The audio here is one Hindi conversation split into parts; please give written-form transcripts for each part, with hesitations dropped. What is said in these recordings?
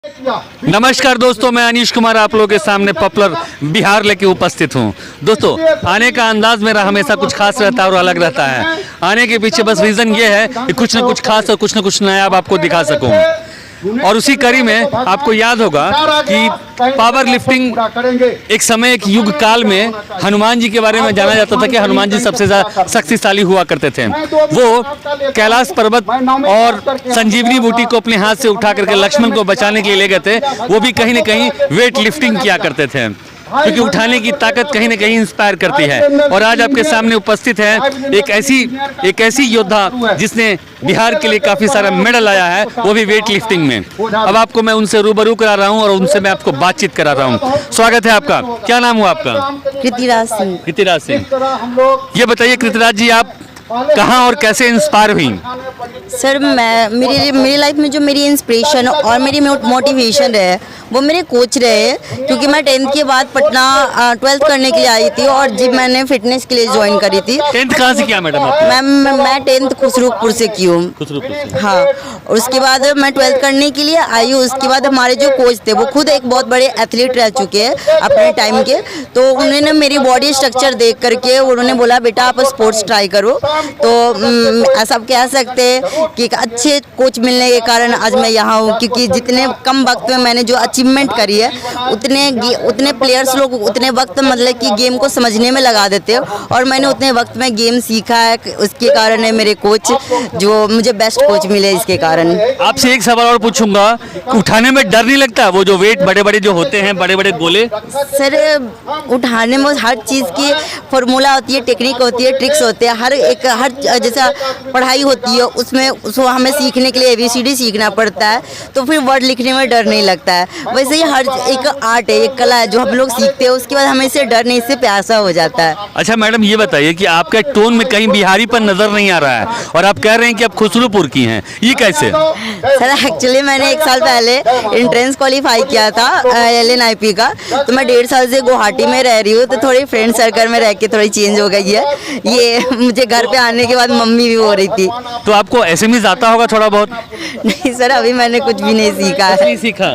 नमस्कार दोस्तों, मैं अनीश कुमार आप लोगों के सामने पॉपुलर बिहार लेके उपस्थित हूँ। दोस्तों, आने का अंदाज मेरा हमेशा कुछ खास रहता है और अलग रहता है। आने के पीछे बस रीज़न ये है कि कुछ ना कुछ खास और कुछ ना कुछ नया आपको दिखा सकूँ। और उसी कड़ी में आपको याद होगा कि पावर लिफ्टिंग एक समय एक युग काल में हनुमान जी के बारे में जाना जाता था कि हनुमान जी सबसे ज़्यादा शक्तिशाली हुआ करते थे। वो कैलाश पर्वत और संजीवनी बूटी को अपने हाथ से उठा करके लक्ष्मण को बचाने के लिए ले गए थे। वो भी कहीं ना कहीं वेट लिफ्टिंग किया करते थे, क्योंकि उठाने की ताकत कहीं ना कहीं इंस्पायर करती है। और आज आपके सामने उपस्थित है एक ऐसी योद्धा जिसने बिहार के लिए काफी सारा मेडल लाया है, वो भी वेट लिफ्टिंग में। अब आपको मैं उनसे रूबरू करा रहा हूं और उनसे मैं आपको बातचीत करा रहा हूं। स्वागत है आपका। क्या नाम हुआ आपका? कृतिराज सिंह। कृतिराज सिंह। ये बताइए कृतिराज जी, आप कहाँ और कैसे इंस्पायर हुई? सर, मेरी लाइफ में जो मेरी इंस्पिरेशन और मेरी मोटिवेशन है वो मेरे कोच रहे, क्योंकि मैं 10th के बाद पटना 12th करने के लिए आई थी और जिम मैंने फिटनेस के लिए ज्वाइन करी थी। 10th कहाँ से किया मैडम आपने? मैं 10th खुसरूपुर से की हूँ। हाँ, और उसके बाद मैं 12th करने के लिए आई हूँ। उसके बाद हमारे जो कोच थे वो खुद एक बहुत बड़े एथलीट रह चुके हैं अपने टाइम के, तो उन्होंने मेरी बॉडी स्ट्रक्चर देख करके उन्होंने बोला बेटा आप स्पोर्ट्स ट्राई करो। तो ऐसा कह सकते हैं कि एक अच्छे कोच मिलने के कारण आज मैं यहाँ हूँ, क्योंकि जितने कम वक्त में मैंने जो अचीवमेंट करी है उतने प्लेयर्स लोग उतने वक्त मतलब कि गेम को समझने में लगा देते हैं, और मैंने उतने वक्त में गेम सीखा है। उसके कारण है मेरे कोच जो मुझे बेस्ट कोच मिले। इसके कारण आपसे एक सवाल और पूछूंगा, उठाने में डर नहीं लगता? वो जो वेट बड़े बड़े जो होते हैं, बड़े बड़े गोले। सर, उठाने में हर चीज़ की फॉर्मूला होती है, टेक्निक होती है, ट्रिक्स होते हैं। हर जैसा पढ़ाई होती है उसमें उसको हमें सीखने के लिए ABCD सीखना पड़ता है, तो फिर वर्ड लिखने में डर नहीं लगता है। वैसे ही हर एक आर्ट है, एक कला है जो हम लोग सीखते हैं, उसके बाद हमें इससे डर नहीं, इससे प्यासा हो जाता है। अच्छा मैडम, ये बताइए कि आपके टोन में कहीं बिहारी पर नजर नहीं आ रहा है और आप कह रहे हैं कि आप खुसरूपुर की हैं, ये कैसे? सर, एक्चुअली मैंने 1 साल पहले एंट्रेंस क्वालिफाई किया था LNIP का, तो मैं 1.5 साल से गुवाहाटी में रह रही हूँ, तो थोड़ी फ्रेंड सर्कल में रह के थोड़ी चेंज हो गई है। ये मुझे घर पे आने के बाद मम्मी भी हो रही थी। तो आपको SMS आता होगा थोड़ा बहुत? नहीं सर, अभी मैंने कुछ भी नहीं सीखा है। नहीं सीखा।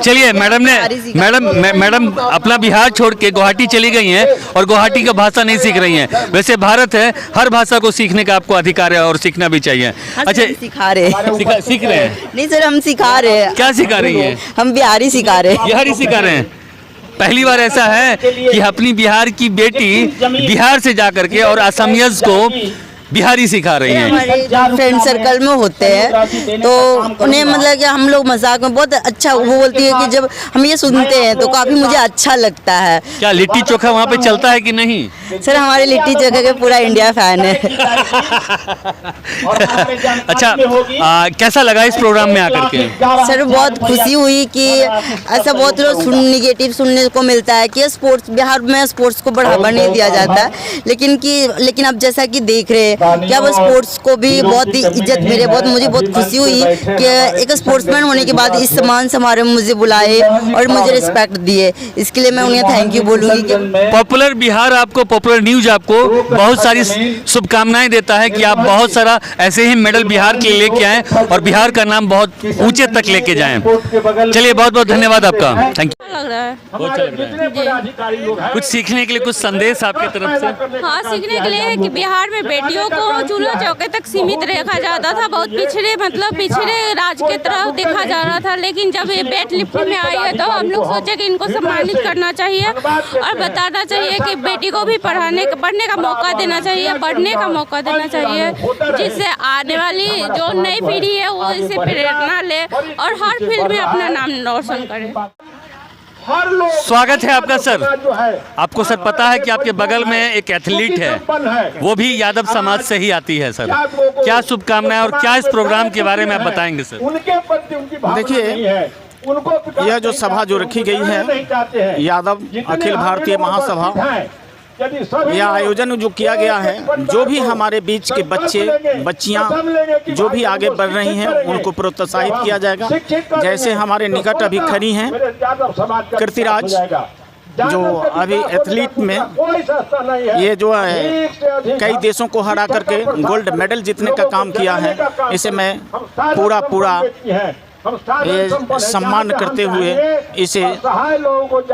चलिए मैडम अपना बिहार छोड़ के गुवाहाटी चली गई हैं और गुवाहाटी का भाषा नहीं सीख रही हैं। वैसे भारत है, हर भाषा को सीखने का आपको अधिकार है और सीखना भी चाहिए। अच्छा, सिखा रहे सीख रहे हैं? नहीं सर, हम सिखा रहे हैं। क्या सिखा रही हैं? हम बिहारी सिखा रहे हैं। बिहारी सिखा रहे हैं? पहली बार ऐसा है कि अपनी बिहार की बेटी बिहार से जा करके और असमियज को बिहारी सिखा रही हैं। हमारे फ्रेंड सर्कल में होते हैं तो उन्हें मतलब कि हम लोग मजाक में बहुत अच्छा, वो बोलती है कि जब हम ये सुनते हैं तो काफ़ी मुझे अच्छा लगता है। क्या लिट्टी चोखा वहाँ पे चलता है कि नहीं? सर, हमारे लिट्टी चोखा के पूरा इंडिया फैन है। अच्छा, कैसा लगा इस प्रोग्राम में आकर के? सर, बहुत खुशी हुई कि ऐसा बहुत लोग निगेटिव सुनने को मिलता है कि स्पोर्ट्स बिहार में स्पोर्ट्स को बढ़ावा नहीं दिया जाता है, लेकिन अब जैसा कि देख रहे हैं कि अब स्पोर्ट्स को भी बहुत ही इज्जत मिले। मुझे बहुत खुशी हुई कि एक स्पोर्ट्समैन होने के बाद इस सम्मान समारोह में मुझे बुलाए और मुझे रिस्पेक्ट दिए। इसके लिए मैं उन्हें थैंक यू बोलूँगी। पॉपुलर बिहार आपको, पॉपुलर न्यूज आपको बहुत सारी शुभकामनाएं देता है कि आप बहुत सारा ऐसे ही मेडल बिहार के लिए लेके आएँ और बिहार का नाम बहुत ऊंचे तक लेके जाएं। चलिए, बहुत बहुत धन्यवाद आपका। Thank you. लग रहा है बहुत अच्छा लग रहा है। कुछ सीखने के लिए कुछ संदेश आपकी तरफ से? हाँ, सीखने के लिए कि बिहार में बेटियों को चूल्हा चौके तक सीमित रखा जाता था, बहुत पिछड़े राज्य की तरफ देखा जा रहा था। लेकिन जब ये वेट लिफ्टिंग में आई है तो हम लोग सोचे कि इनको सम्मानित करना चाहिए और बताना चाहिए कि बेटी को भी पढ़ने का मौका देना चाहिए, बढ़ने का मौका देना चाहिए, जिससे आने वाली जो नई पीढ़ी है वो इससे प्रेरणा ले और हर फील्ड में अपना नाम रोशन करे। स्वागत है आपका सर। आपको सर पता है कि आपके बगल में एक एथलीट है, वो भी यादव समाज से ही आती है। सर, क्या शुभकामनाएं और क्या इस प्रोग्राम के बारे में आप बताएंगे सर? देखिए, यह जो सभा जो रखी गई है यादव अखिल भारतीय महासभा, यह आयोजन जो किया गया है, जो भी हमारे बीच के बच्चे बच्चियां जो भी आगे बढ़ रही हैं उनको प्रोत्साहित किया जाएगा। जैसे हमारे निकट अभी खड़ी हैं कृतिराज, जो अभी एथलीट में ये जो है कई देशों को हरा करके गोल्ड मेडल जीतने का काम किया है, इसे मैं पूरा ये सम्मान करते हुए इसे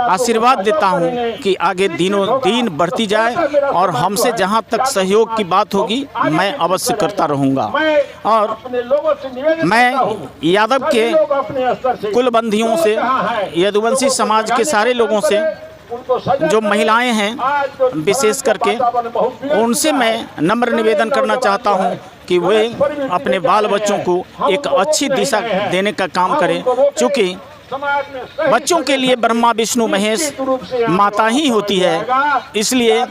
आशीर्वाद देता हूँ कि आगे दिनों दिन बढ़ती जाए और हमसे जहाँ तक सहयोग की बात होगी मैं अवश्य करता रहूँगा। और मैं यादव के कुलबंधियों से, यदुवंशी समाज के सारे लोगों से, जो महिलाएं हैं विशेष करके, उनसे मैं नम्र निवेदन करना चाहता हूं कि वे अपने बाल बच्चों को एक अच्छी दिशा देने का काम करें, क्योंकि बच्चों के लिए ब्रह्मा विष्णु महेश माता ही होती है। इसलिए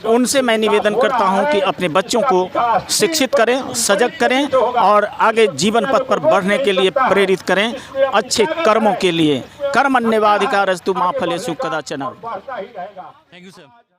उनसे मैं निवेदन करता हूं कि अपने बच्चों को शिक्षित करें, सजग करें और आगे जीवन पथ पर बढ़ने के लिए प्रेरित करें, अच्छे कर्मों के लिए। कर्मण्येवाधिकारस्तु मा फलेषु कदाचन। Thank you sir.